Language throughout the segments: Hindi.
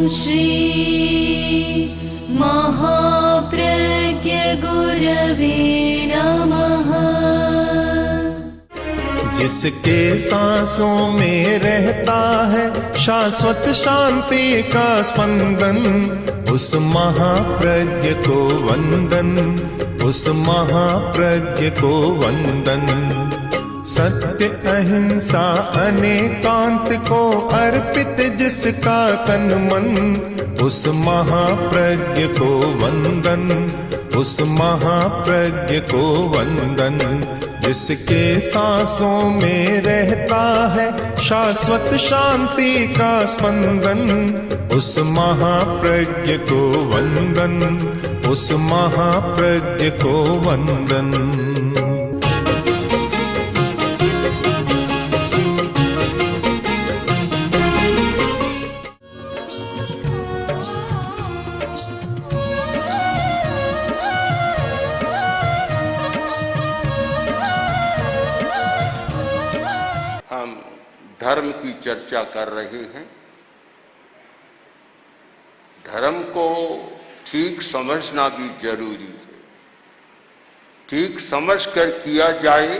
श्री महाप्रज्ञ गुरवे नमः। जिसके सांसों में रहता है शाश्वत शांति का स्पंदन, उस महाप्रज्ञ को वंदन, उस महाप्रज्ञ को वंदन। सत्य अहिंसा अनेकांत को अर्पित जिसका तन मन, उस महाप्रज्ञ को वंदन, उस महाप्रज्ञ को वंदन। जिसके सांसों में रहता है शाश्वत शांति का स्पंदन, उस महाप्रज्ञ को वंदन, उस महाप्रज्ञ को वंदन। धर्म की चर्चा कर रहे हैं। धर्म को ठीक समझना भी जरूरी है। ठीक समझकर किया जाए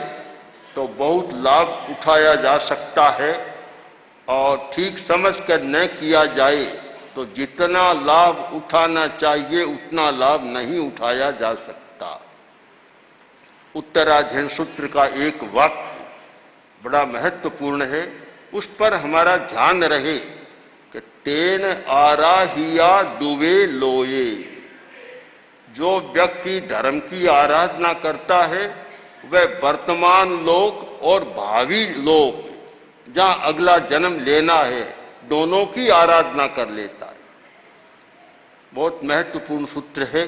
तो बहुत लाभ उठाया जा सकता है, और ठीक समझकर न किया जाए तो जितना लाभ उठाना चाहिए उतना लाभ नहीं उठाया जा सकता। उत्तराधीन सूत्र का एक वाक्य बड़ा महत्वपूर्ण है, उस पर हमारा ध्यान रहे कि तेन आराहिया दुवे लोये। जो व्यक्ति धर्म की आराधना करता है वह वर्तमान लोक और भावी लोक, जहाँ अगला जन्म लेना है, दोनों की आराधना कर लेता है। बहुत महत्वपूर्ण सूत्र है,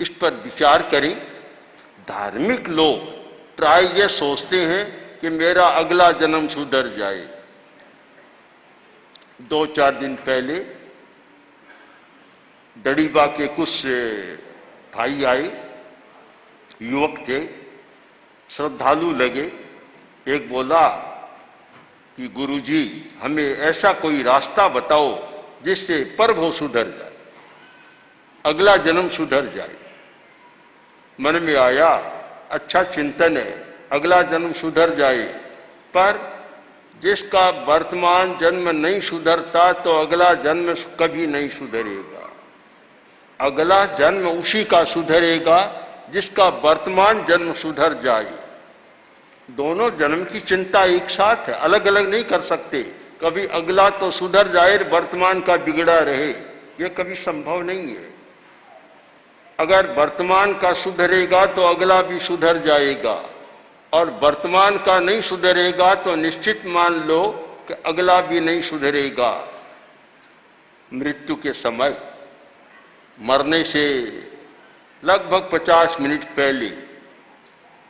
इस पर विचार करें। धार्मिक लोग प्राय ये सोचते हैं कि मेरा अगला जन्म सुधर जाए। 2-4 दिन पहले डड़ीबा के कुछ भाई आए, युवक थे, श्रद्धालु लगे। एक बोला कि गुरुजी हमें ऐसा कोई रास्ता बताओ जिससे प्रभु सुधर जाए, अगला जन्म सुधर जाए। मन में आया, अच्छा चिंतन है, अगला जन्म सुधर जाए, पर जिसका वर्तमान जन्म नहीं सुधरता तो अगला जन्म कभी नहीं सुधरेगा। अगला जन्म उसी का सुधरेगा जिसका वर्तमान जन्म सुधर जाए। दोनों जन्म की चिंता एक साथ है, अलग अलग नहीं कर सकते। कभी अगला तो सुधर जाए, वर्तमान का बिगड़ा रहे, यह कभी संभव नहीं है। अगर वर्तमान का सुधरेगा तो अगला भी सुधर जाएगा, और वर्तमान का नहीं सुधरेगा तो निश्चित मान लो कि अगला भी नहीं सुधरेगा। मृत्यु के समय मरने से लगभग 50 मिनट पहले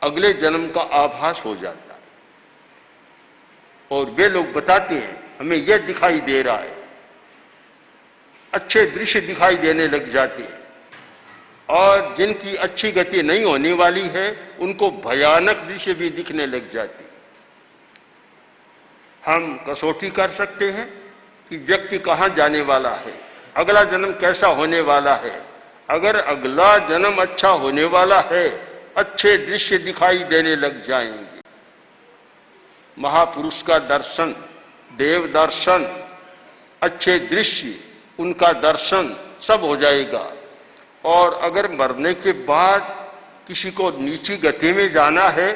अगले जन्म का आभास हो जाता है, और वे लोग बताते हैं हमें यह दिखाई दे रहा है, अच्छे दृश्य दिखाई देने लग जाते हैं, और जिनकी अच्छी गति नहीं होने वाली है उनको भयानक दृश्य भी दिखने लग जाती है। हम कसौटी कर सकते हैं कि व्यक्ति कहाँ जाने वाला है, अगला जन्म कैसा होने वाला है। अगर अगला जन्म अच्छा होने वाला है, अच्छे दृश्य दिखाई देने लग जाएंगे। महापुरुष का दर्शन, देव दर्शन, अच्छे दृश्य, उनका दर्शन सब हो जाएगा। और अगर मरने के बाद किसी को नीची गति में जाना है,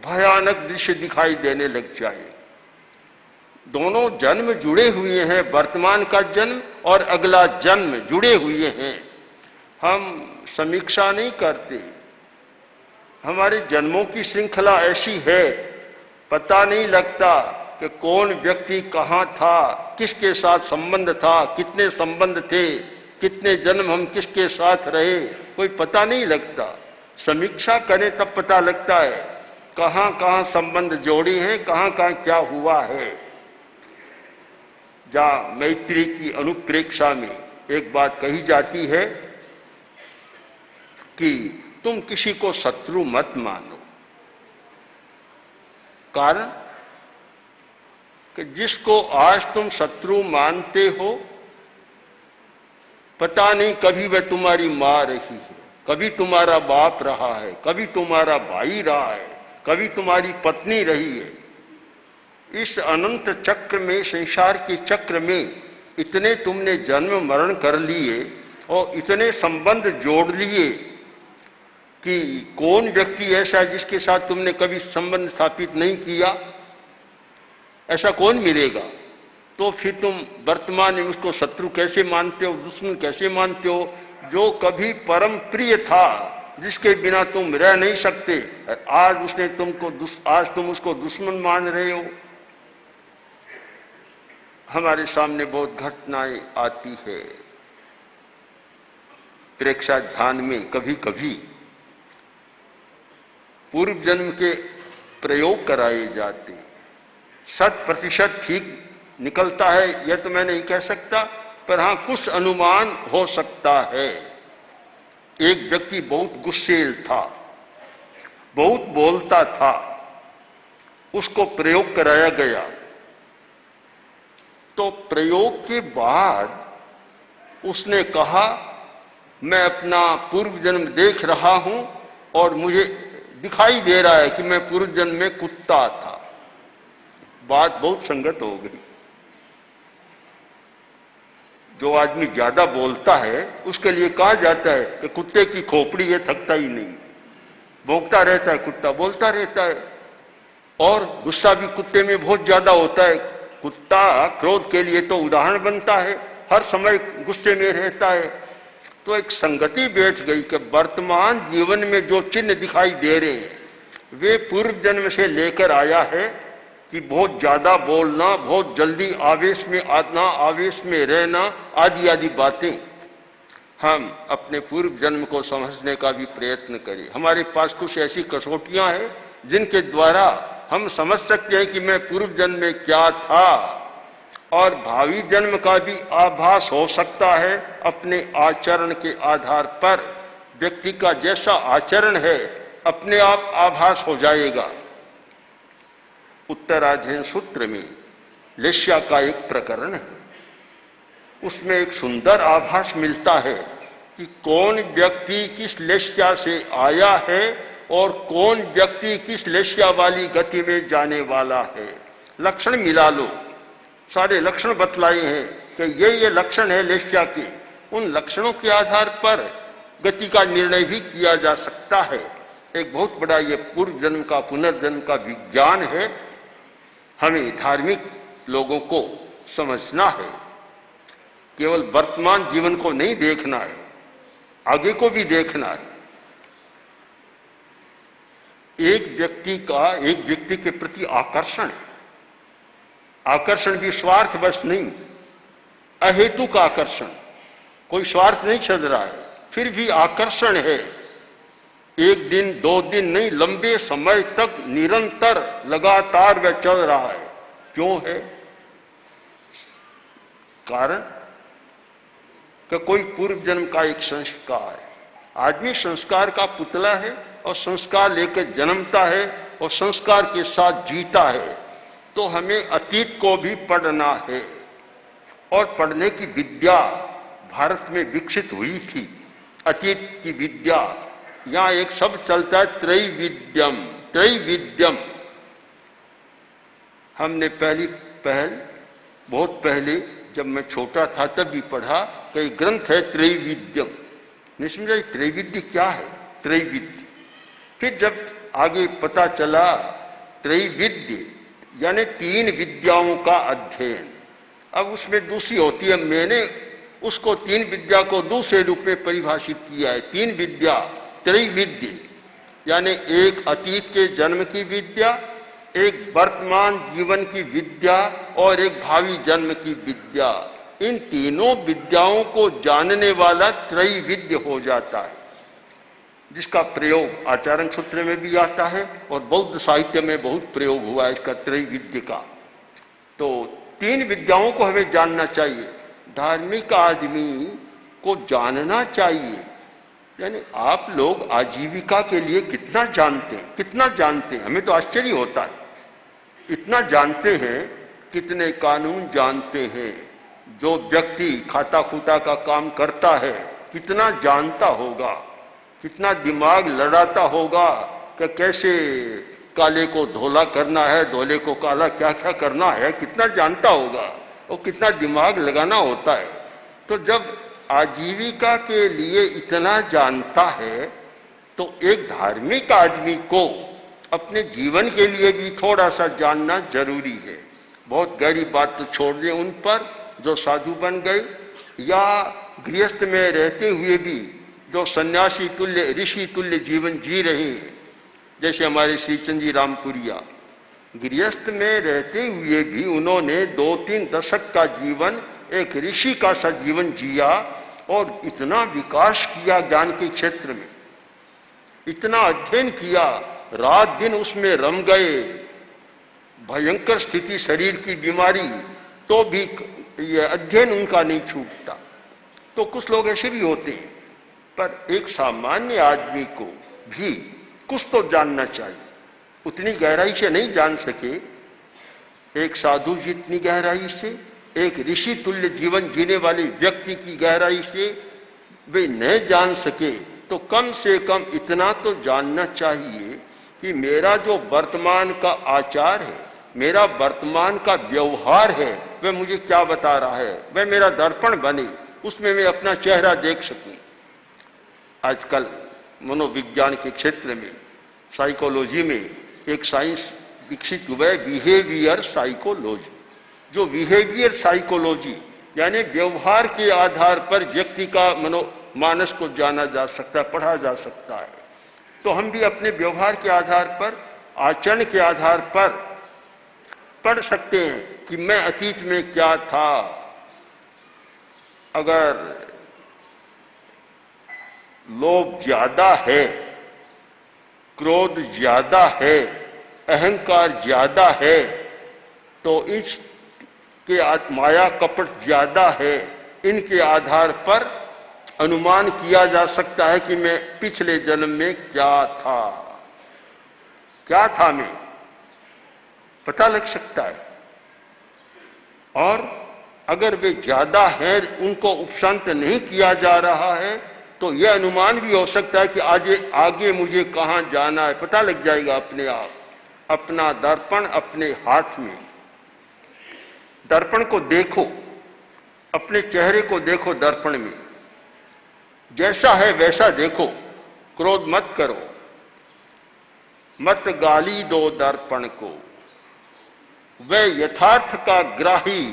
भयानक दृश्य दिखाई देने लग जाए। दोनों जन्म जुड़े हुए हैं, वर्तमान का जन्म और अगला जन्म जुड़े हुए हैं। हम समीक्षा नहीं करते, हमारे जन्मों की श्रृंखला ऐसी है, पता नहीं लगता कि कौन व्यक्ति कहाँ था, किसके साथ संबंध था, कितने संबंध थे, कितने जन्म हम किसके साथ रहे, कोई पता नहीं लगता। समीक्षा करें तब पता लगता है कहाँ कहाँ संबंध जोड़े हैं, कहाँ कहाँ क्या हुआ है। जहाँ मैत्री की अनुप्रेक्षा में एक बात कही जाती है कि तुम किसी को शत्रु मत मानो। कारण कि जिसको आज तुम शत्रु मानते हो, पता नहीं कभी वह तुम्हारी माँ रही है, कभी तुम्हारा बाप रहा है, कभी तुम्हारा भाई रहा है, कभी तुम्हारी पत्नी रही है। इस अनंत चक्र में, संसार के चक्र में इतने तुमने जन्म मरण कर लिए और इतने संबंध जोड़ लिए कि कौन व्यक्ति ऐसा है जिसके साथ तुमने कभी संबंध स्थापित नहीं किया? ऐसा कौन मिलेगा? तो फिर तुम वर्तमान में उसको शत्रु कैसे मानते हो, दुश्मन कैसे मानते हो? जो कभी परम प्रिय था, जिसके बिना तुम रह नहीं सकते, आज तुम उसको दुश्मन मान रहे हो। हमारे सामने बहुत घटनाएं आती है प्रेक्षा ध्यान में। कभी कभी पूर्व जन्म के प्रयोग कराए जाते, 100% ठीक निकलता है यह तो मैं नहीं कह सकता, पर हाँ कुछ अनुमान हो सकता है। एक व्यक्ति बहुत गुस्सेल था, बहुत बोलता था, उसको प्रयोग कराया गया। तो प्रयोग के बाद उसने कहा, मैं अपना पूर्व जन्म देख रहा हूं और मुझे दिखाई दे रहा है कि मैं पूर्व जन्म में कुत्ता था। बात बहुत संगत हो गई। जो आदमी ज्यादा बोलता है उसके लिए कहा जाता है कि कुत्ते की खोपड़ी है, थकता ही नहीं, भौंकता रहता है, कुत्ता बोलता रहता है। और गुस्सा भी कुत्ते में बहुत ज्यादा होता है। कुत्ता क्रोध के लिए तो उदाहरण बनता है, हर समय गुस्से में रहता है। तो एक संगति बैठ गई कि वर्तमान जीवन में जो चिन्ह दिखाई दे रहे हैं वे पूर्व जन्म से लेकर आया है कि बहुत ज्यादा बोलना, बहुत जल्दी आवेश में आना, आवेश में रहना, आदि आदि बातें। हम अपने पूर्व जन्म को समझने का भी प्रयत्न करें। हमारे पास कुछ ऐसी कसौटियां हैं जिनके द्वारा हम समझ सकते हैं कि मैं पूर्व जन्म में क्या था, और भावी जन्म का भी आभास हो सकता है अपने आचरण के आधार पर। व्यक्ति का जैसा आचरण है अपने आप आभास हो जाएगा। उत्तराध्ययन सूत्र में लेश्या का एक प्रकरण है, उसमें एक सुंदर आभास मिलता है कि कौन व्यक्ति किस लेश्या से आया है और कौन व्यक्ति किस लेश्या वाली गति में जाने वाला है। लक्षण मिला लो, सारे लक्षण बतलाए हैं कि ये लक्षण है लेश्या के। उन लक्षणों के आधार पर गति का निर्णय भी किया जा सकता है। एक बहुत बड़ा ये पूर्व जन्म का, पुनर्जन्म का विज्ञान है। हमें धार्मिक लोगों को समझना है, केवल वर्तमान जीवन को नहीं देखना है, आगे को भी देखना है। एक व्यक्ति के प्रति आकर्षण है। आकर्षण भी स्वार्थवश नहीं, अहेतुक आकर्षण, कोई स्वार्थ नहीं चल रहा है, फिर भी आकर्षण है। एक दिन दो दिन नहीं, लंबे समय तक निरंतर लगातार वह चल रहा है। क्यों है? कारण कि कोई पूर्व जन्म का एक संस्कार है। आदमी संस्कार का पुतला है और संस्कार लेकर जन्मता है और संस्कार के साथ जीता है। तो हमें अतीत को भी पढ़ना है, और पढ़ने की विद्या भारत में विकसित हुई थी। अतीत की विद्या, यहाँ एक शब्द चलता है त्रैविध्यम। त्रैविध्यम हमने बहुत पहले जब मैं छोटा था तब भी पढ़ा, कई ग्रंथ है त्रैविध्यम। नहीं समझा त्रैविध्य क्या है? त्रैविध्य। फिर जब आगे पता चला त्रैविध्य यानी 3 विद्याओं का अध्ययन। अब उसमें दूसरी होती है, मैंने उसको 3 विद्या को दूसरे रूप में परिभाषित किया है। 3 विद्या त्रैविध्य यानी एक अतीत के जन्म की विद्या, एक वर्तमान जीवन की विद्या और एक भावी जन्म की विद्या। इन तीनों विद्याओं को जानने वाला त्रैविध्य हो जाता है, जिसका प्रयोग आचरण सूत्र में भी आता है और बौद्ध साहित्य में बहुत प्रयोग हुआ है इसका, त्रैविध्य का। तो 3 विद्याओं को हमें जानना चाहिए। धार्मिक आदमी को जानना चाहिए। यानी आप लोग आजीविका के लिए कितना जानते हैं, कितना जानते हैं? हमें तो आश्चर्य होता है, इतना जानते हैं कितने कानून जानते हैं। जो व्यक्ति खाता खूटा का काम करता है कितना जानता होगा, कितना दिमाग लड़ाता होगा कि कैसे काले को धोला करना है, धोले को काला, क्या क्या करना है, कितना जानता होगा और कितना दिमाग लगाना होता है। तो जब आजीविका के लिए इतना जानता है तो एक धार्मिक आदमी को अपने जीवन के लिए भी थोड़ा सा जानना जरूरी है। बहुत गहरी बात तो छोड़ दें उन पर जो साधु बन गए या गृहस्थ में रहते हुए भी जो सन्यासी तुल्य ऋषि तुल्य जीवन जी रहे हैं, जैसे हमारे श्री चंद जी रामपुरिया। गृहस्थ में रहते हुए भी उन्होंने 2-3 दशक का जीवन एक ऋषि का सा जीवन जिया और इतना विकास किया ज्ञान के क्षेत्र में, इतना अध्ययन किया, रात दिन उसमें रम गए। भयंकर स्थिति, शरीर की बीमारी, तो भी ये अध्ययन उनका नहीं छूटता। तो कुछ लोग ऐसे भी होते हैं, पर एक सामान्य आदमी को भी कुछ तो जानना चाहिए। उतनी गहराई से नहीं जान सके एक साधु जितनी गहराई से, एक ऋषि तुल्य जीवन जीने वाले व्यक्ति की गहराई से वे न जान सके, तो कम से कम इतना तो जानना चाहिए कि मेरा जो वर्तमान का आचार है, मेरा वर्तमान का व्यवहार है, वह मुझे क्या बता रहा है, वह मेरा दर्पण बने, उसमें मैं अपना चेहरा देख सकूं। आजकल मनोविज्ञान के क्षेत्र में, साइकोलॉजी में एक साइंस विकसित हुआ है, बिहेवियर साइकोलॉजी। जो बिहेवियर साइकोलॉजी यानी व्यवहार के आधार पर व्यक्ति का मानस को जाना जा सकता है, पढ़ा जा सकता है। तो हम भी अपने व्यवहार के आधार पर, आचरण के आधार पर पढ़ सकते हैं कि मैं अतीत में क्या था। अगर लोभ ज्यादा है, क्रोध ज्यादा है, अहंकार ज्यादा है, तो इसके माया कपट ज्यादा है, इनके आधार पर अनुमान किया जा सकता है कि मैं पिछले जन्म में क्या था, क्या था मैं, पता लग सकता है। और अगर वे ज्यादा हैं, उनको उपशांत नहीं किया जा रहा है, तो यह अनुमान भी हो सकता है कि आगे मुझे कहाँ जाना है, पता लग जाएगा अपने आप। अपना दर्पण अपने हाथ में, दर्पण को देखो, अपने चेहरे को देखो दर्पण में, जैसा है वैसा देखो, क्रोध मत करो, मत गाली दो दर्पण को, वह यथार्थ का ग्राही।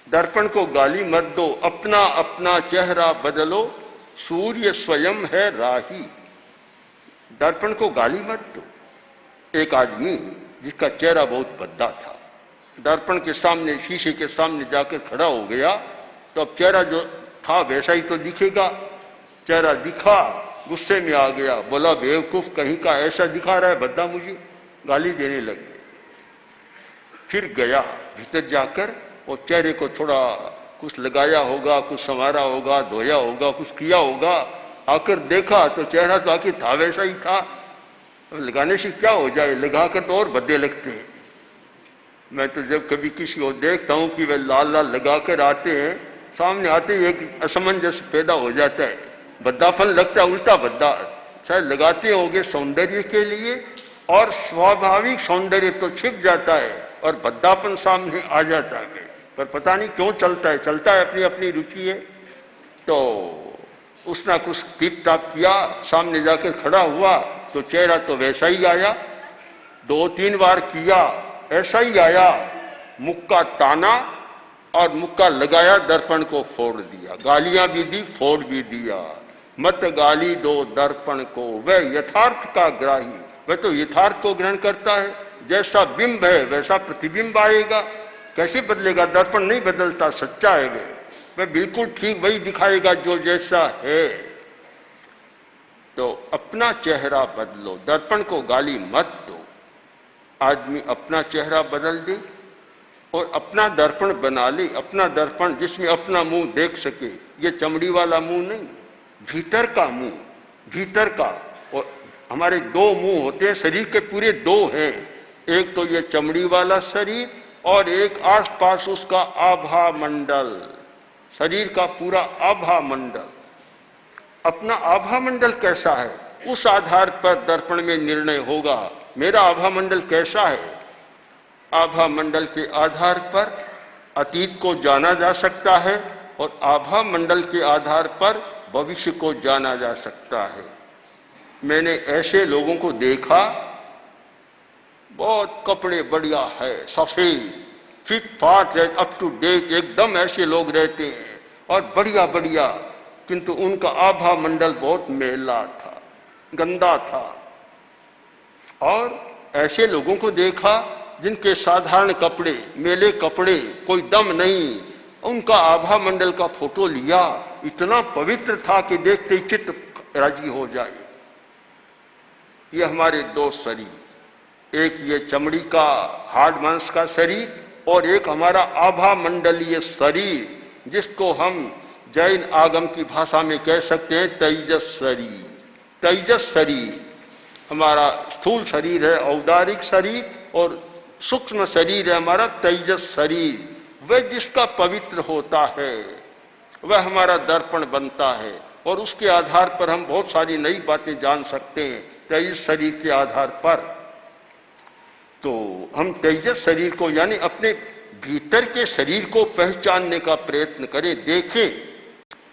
दर्पण को गाली मत दो, अपना अपना चेहरा बदलो, सूर्य स्वयं है राही। दर्पण को गाली मत दो। एक आदमी जिसका चेहरा बहुत भद्दा था, दर्पण के सामने, शीशे के सामने जाकर खड़ा हो गया, तो अब चेहरा जो था वैसा ही तो दिखेगा। चेहरा दिखा, गुस्से में आ गया, बोला बेवकूफ कहीं का, ऐसा दिखा रहा है भद्दा मुझे, गाली देने लगे। फिर गया भीतर जाकर और चेहरे को थोड़ा कुछ लगाया होगा, कुछ संवारा होगा, धोया होगा, कुछ किया होगा। आकर देखा तो चेहरा तो आखिर था वैसा ही था। लगाने से क्या हो जाए, लगाकर तो और भद्दे लगते हैं। मैं तो जब कभी किसी को देखता हूँ कि वे लाल लाल लगाकर आते हैं, सामने आते ही एक असमंजस पैदा हो जाता है, भद्दापन लगता है, उल्टा भद्दा। शायद लगाते होंगे सौंदर्य के लिए, और स्वाभाविक सौंदर्य तो छिप जाता है और भद्दापन सामने आ जाता है, पर पता नहीं क्यों चलता है, चलता है, अपनी अपनी रुचि है। तो उसने कुछ टिप टाप किया, सामने जाकर खड़ा हुआ तो चेहरा तो वैसा ही आया। 2-3 बार किया, ऐसा ही आया। मुक्का ताना और मुक्का लगाया, दर्पण को फोड़ दिया, गालियां भी दी, फोड़ भी दिया। मत गाली दो दर्पण को, वह यथार्थ का ग्राही, वह तो यथार्थ को ग्रहण करता है। जैसा बिंब है वैसा प्रतिबिंब आएगा। कैसे बदलेगा, दर्पण नहीं बदलता, सच्चा है वह बिल्कुल ठीक वही दिखाएगा जो जैसा है। तो अपना चेहरा बदलो, दर्पण को गाली मत दो। आदमी अपना चेहरा बदल दे और अपना दर्पण बना ले, अपना दर्पण जिसमें अपना मुंह देख सके। ये चमड़ी वाला मुंह नहीं, भीतर का मुंह, भीतर का। और हमारे 2 मुंह होते हैं, शरीर के पूरे 2 हैं, एक तो ये चमड़ी वाला शरीर और एक आसपास उसका आभा मंडल, शरीर का पूरा आभा मंडल। अपना आभा मंडल कैसा है, उस आधार पर दर्पण में निर्णय होगा मेरा आभा मंडल कैसा है। आभा मंडल के आधार पर अतीत को जाना जा सकता है और आभा मंडल के आधार पर भविष्य को जाना जा सकता है। मैंने ऐसे लोगों को देखा, बहुत कपड़े बढ़िया है, सफेद, फिट फाट, अप टू डेट, एकदम ऐसे लोग रहते हैं और बढ़िया बढ़िया, किंतु उनका आभा मंडल बहुत मैला था, गंदा था। और ऐसे लोगों को देखा जिनके साधारण कपड़े, मेले कपड़े, कोई दम नहीं, उनका आभा मंडल का फोटो लिया, इतना पवित्र था कि देखते ही चित्त राजी हो जाए। ये हमारे दो शरीर, एक ये चमड़ी का हार्ड मांस का शरीर और एक हमारा आभा मंडलीय शरीर, जिसको हम जैन आगम की भाषा में कह सकते हैं तेजस शरीर। तेजस शरीर हमारा स्थूल शरीर है, औदारिक शरीर, और सूक्ष्म शरीर है हमारा तेजस शरीर। वह जिसका पवित्र होता है वह हमारा दर्पण बनता है और उसके आधार पर हम बहुत सारी नई बातें जान सकते हैं, तेजस शरीर के आधार पर। तो हम तेजस शरीर को यानी अपने भीतर के शरीर को पहचानने का प्रयत्न करें, देखें।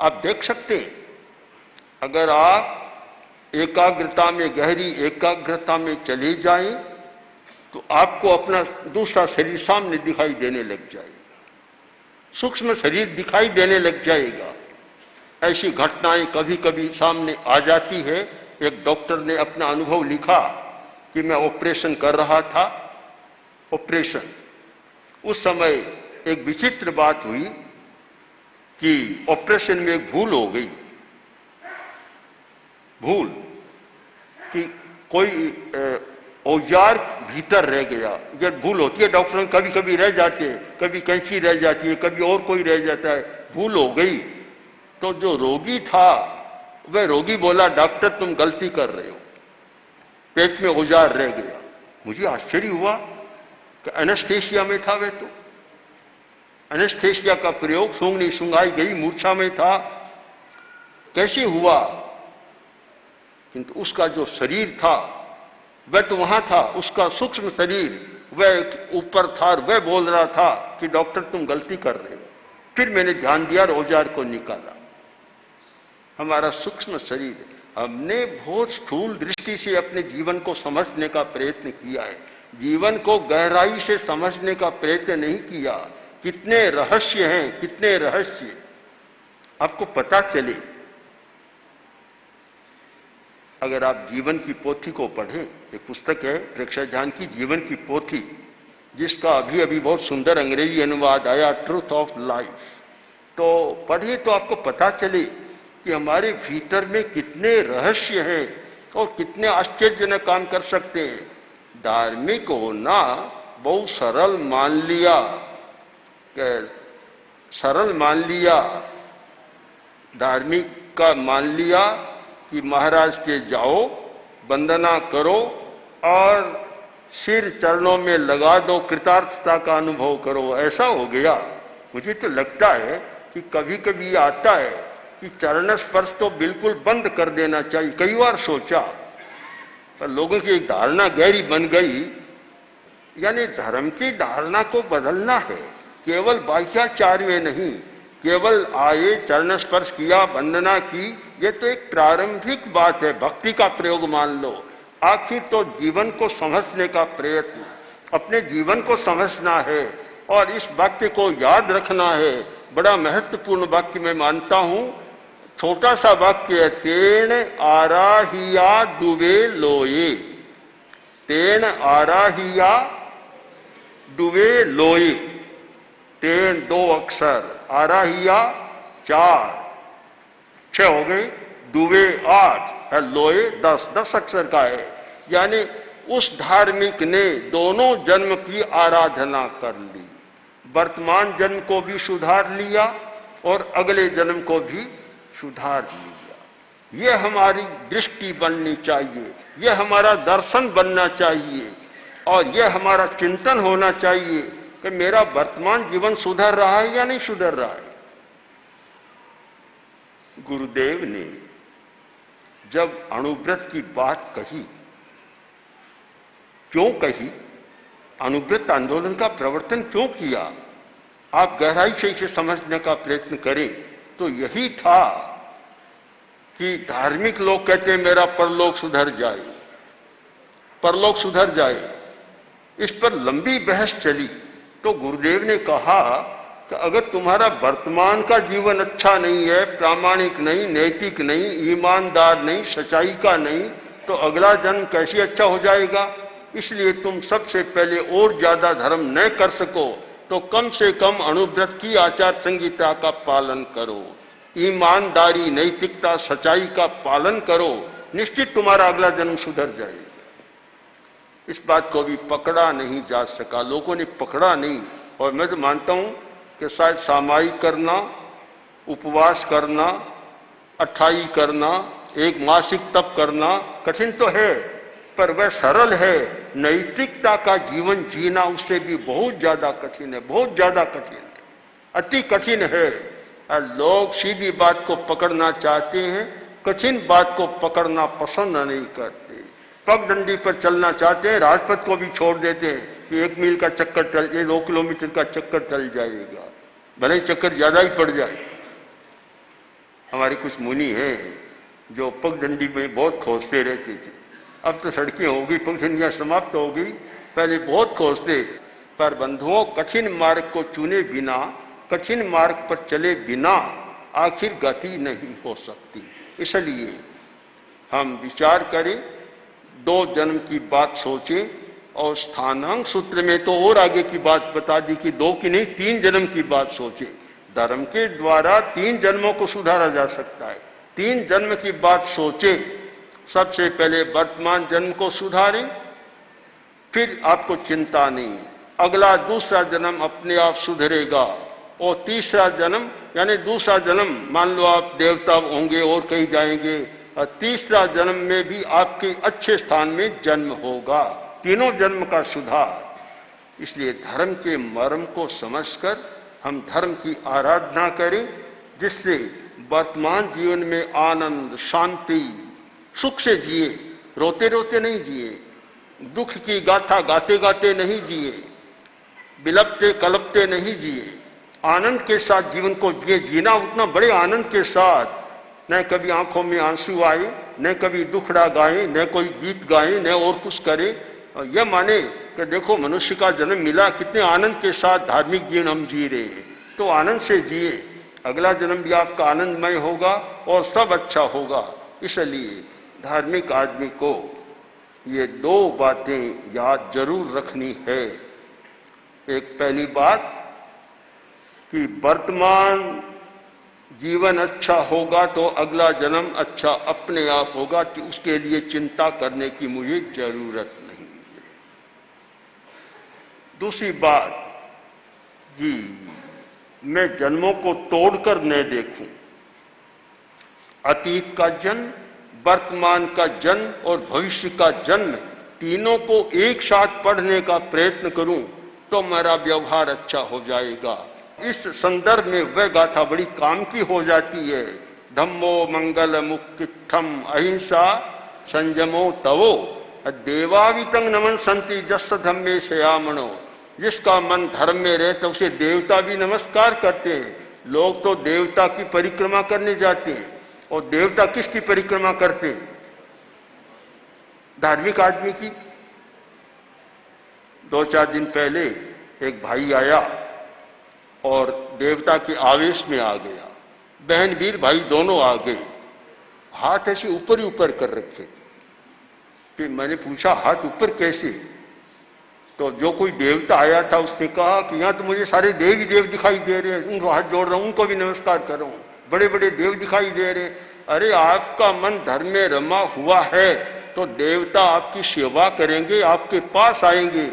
आप देख सकते हैं, अगर आप एकाग्रता में, गहरी एकाग्रता में चले जाएं तो आपको अपना दूसरा शरीर सामने दिखाई देने लग जाएगा, सूक्ष्म शरीर दिखाई देने लग जाएगा। ऐसी घटनाएं कभी कभी सामने आ जाती है। एक डॉक्टर ने अपना अनुभव लिखा कि मैं ऑपरेशन कर रहा था, ऑपरेशन, उस समय एक विचित्र बात हुई कि ऑपरेशन में एक भूल हो गई, भूल कि कोई औजार भीतर रह गया। ये भूल होती है, डॉक्टर में कभी कभी रह जाते हैं, कभी कैंची रह जाती है, कभी और कोई रह जाता है, भूल हो गई। तो जो रोगी था वह रोगी बोला, डॉक्टर तुम गलती कर रहे हो, पेट में औजार रह गया। मुझे आश्चर्य हुआ कि एनेस्थेसिया में था वह, तो एनेस्थेसिया का प्रयोग, सूंघनी सूंघाई गई, मूर्छा में था, कैसे हुआ। किंतु उसका जो शरीर था वह तो वहां था, उसका सूक्ष्म शरीर वह ऊपर था और वह बोल रहा था कि डॉक्टर तुम गलती कर रहे हो। फिर मैंने ध्यान दिया और औजार को निकाला। हमारा सूक्ष्म शरीर, हमने बहुत स्थूल दृष्टि से अपने जीवन को समझने का प्रयत्न किया है, जीवन को गहराई से समझने का प्रयत्न नहीं किया। कितने रहस्य हैं, कितने रहस्य आपको पता चले अगर आप जीवन की पोथी को पढ़ें। एक पुस्तक है प्रेक्षाध्यान ध्यान की जीवन की पोथी, जिसका अभी अभी बहुत सुंदर अंग्रेजी अनुवाद आया, ट्रूथ ऑफ लाइफ। तो पढ़िए तो आपको पता चले कि हमारे भीतर में कितने रहस्य हैं और कितने आश्चर्यजनक काम कर सकते हैं। धार्मिक होना बहुत सरल मान लिया, सरल मान लिया, धार्मिक का मान लिया कि महाराज के जाओ, वंदना करो और सिर चरणों में लगा दो, कृतार्थता का अनुभव करो, ऐसा हो गया। मुझे तो लगता है कि कभी कभी ये आता है कि चरण स्पर्श तो बिल्कुल बंद कर देना चाहिए। कई बार सोचा, पर लोगों की एक धारणा गहरी बन गई, यानी धर्म की धारणा को बदलना है, केवल बाह्याचार में नहीं, केवल आए, चरण स्पर्श किया, वंदना की, ये तो एक प्रारंभिक बात है, भक्ति का प्रयोग मान लो। आखिर तो जीवन को समझने का प्रयत्न, अपने जीवन को समझना है और इस वाक्य को याद रखना है। बड़ा महत्वपूर्ण वाक्य मैं मानता हूं, छोटा सा वाक्य है, तेण आराहिया डूबे लोये, तेण आराहिया डूबे लोये, तेन 2 अक्षर, आराहिया 4, 6 हो गए, डूबे 8 है, लोये 10 अक्षर का है। यानी उस धार्मिक ने दोनों जन्म की आराधना कर ली, वर्तमान जन्म को भी सुधार लिया और अगले जन्म को भी सुधार लिया। यह हमारी दृष्टि बननी चाहिए, यह हमारा दर्शन बनना चाहिए। और यह हमारा चिंतन होना चाहिए कि मेरा वर्तमान जीवन सुधर रहा है या नहीं सुधर रहा है। गुरुदेव ने जब अणुव्रत की बात कही, क्यों कही, अणुव्रत आंदोलन का प्रवर्तन क्यों किया, आप गहराई से इसे समझने का प्रयत्न करें तो यही था कि धार्मिक लोग कहते हैं मेरा परलोक सुधर जाए, परलोक सुधर जाए। इस पर लंबी बहस चली तो गुरुदेव ने कहा कि अगर तुम्हारा वर्तमान का जीवन अच्छा नहीं है, प्रामाणिक नहीं, नैतिक नहीं, ईमानदार नहीं, सच्चाई का नहीं, तो अगला जन्म कैसे अच्छा हो जाएगा। इसलिए तुम सबसे पहले और ज्यादा धर्म न कर सको तो कम से कम अणुव्रत की आचार संहिता का पालन करो, ईमानदारी, नैतिकता, सच्चाई का पालन करो, निश्चित तुम्हारा अगला जन्म सुधर जाएगा। इस बात को भी पकड़ा नहीं जा सका, लोगों ने पकड़ा नहीं। और मैं तो मानता हूं कि शायद सामायिक करना, उपवास करना, अठाई करना, एक मासिक तप करना कठिन तो है, पर वह सरल है। नैतिकता का जीवन जीना उससे भी बहुत ज्यादा कठिन है, बहुत ज्यादा कठिन है, अति कठिन है। और लोग सीधी बात को पकड़ना चाहते हैं, कठिन बात को पकड़ना पसंद नहीं करते। पगडंडी पर चलना चाहते हैं, राजपथ को भी छोड़ देते हैं कि 1 मील का चक्कर चल, ये 2 किलोमीटर का चक्कर चल जाएगा, भले ही चक्कर ज्यादा ही पड़ जाए। हमारे कुछ मुनि हैं जो पगडंडी में बहुत खोजते रहते थे। अब तो सड़कें हो गई, पगडंडियां समाप्त हो गई, पहले बहुत खोजते। पर बंधुओं, कठिन मार्ग को चुने बिना, कठिन मार्ग पर चले बिना आखिर गति नहीं हो सकती। इसलिए हम विचार करें, 2 जन्म की बात सोचें, और स्थानांक सूत्र में तो और आगे की बात बता दी कि 2 की नहीं 3 जन्म की बात सोचें। धर्म के द्वारा 3 जन्मों को सुधारा जा सकता है। 3 जन्म की बात सोचें। सबसे पहले वर्तमान जन्म को सुधारें, फिर आपको चिंता नहीं, अगला दूसरा जन्म अपने आप सुधरेगा। और तीसरा जन्म यानी दूसरा जन्म, मान लो आप देवता होंगे और कहीं जाएंगे, और तीसरा जन्म में भी आपके अच्छे स्थान में जन्म होगा। तीनों जन्म का सुधार। इसलिए धर्म के मर्म को समझकर हम धर्म की आराधना करें, जिससे वर्तमान जीवन में आनंद, शांति, सुख से जिए। रोते रोते नहीं जिए, दुख की गाथा गाते गाते नहीं जिए, बिलपते कलपते नहीं जिए, आनंद के साथ जीवन को जिए। जीना उतना बड़े आनंद के साथ, न कभी आंखों में आंसू आए, न कभी दुखड़ा गाए, न कोई गीत गाए, न और कुछ करे। यह माने कि देखो मनुष्य का जन्म मिला, कितने आनंद के साथ धार्मिक जीवन हम जी रहे हैं। तो आनंद से जिए, अगला जन्म भी आपका आनंदमय होगा और सब अच्छा होगा। इसलिए धार्मिक आदमी को ये 2 बातें याद जरूर रखनी है। एक पहली बात कि वर्तमान जीवन अच्छा होगा तो अगला जन्म अच्छा अपने आप होगा, कि उसके लिए चिंता करने की मुझे जरूरत नहीं है। दूसरी बात जी, मैं जन्मों को तोड़कर न देखूं, अतीत का जन्म, वर्तमान का जन्म और भविष्य का जन्म, तीनों को एक साथ पढ़ने का प्रयत्न करूं तो मेरा व्यवहार अच्छा हो जाएगा। इस संदर्भ में वह गाथा बड़ी काम की हो जाती है। धम्मो मंगल मुक्तित्थम अहिंसा संयमो तवो देवावितंग नमन संति जस धम्मे शयामणो। जिसका मन धर्म में रहे तो उसे देवता भी नमस्कार करते हैं। लोग तो देवता की परिक्रमा करने जाते हैं, और देवता किसकी परिक्रमा करते हैं? धार्मिक आदमी की। 2-4 दिन पहले एक भाई आया और देवता के आवेश में आ गया। बहन वीर भाई दोनों आ गए, हाथ ऐसे ऊपर ही ऊपर कर रखे थे। फिर मैंने पूछा हाथ ऊपर कैसे? तो जो कोई देवता आया था उसने कहा कि यहाँ तो मुझे सारे देव ही देव दिखाई दे रहे हैं, उनको हाथ जोड़ रहा हूँ, उनको भी नमस्कार कर रहा हूँ, बड़े बड़े देव दिखाई दे रहे। अरे आपका मन धर्म में रमा हुआ है तो देवता आपकी सेवा करेंगे, आपके पास आएंगे।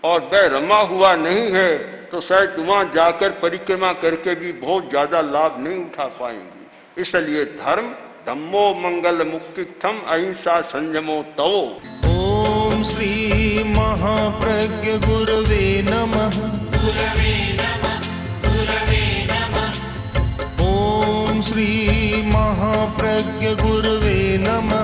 और वह रमा हुआ नहीं है तो शायद वहां जाकर परिक्रमा करके भी बहुत ज्यादा लाभ नहीं उठा पाएंगे। इसलिए धर्म धम्मो मंगल मुक्तित्थम अहिंसा संयमो तवो। ओम श्री महाप्रज्ञ गुरवे नमः। ॐ श्री महाप्रज्ञ गुरवे नमः।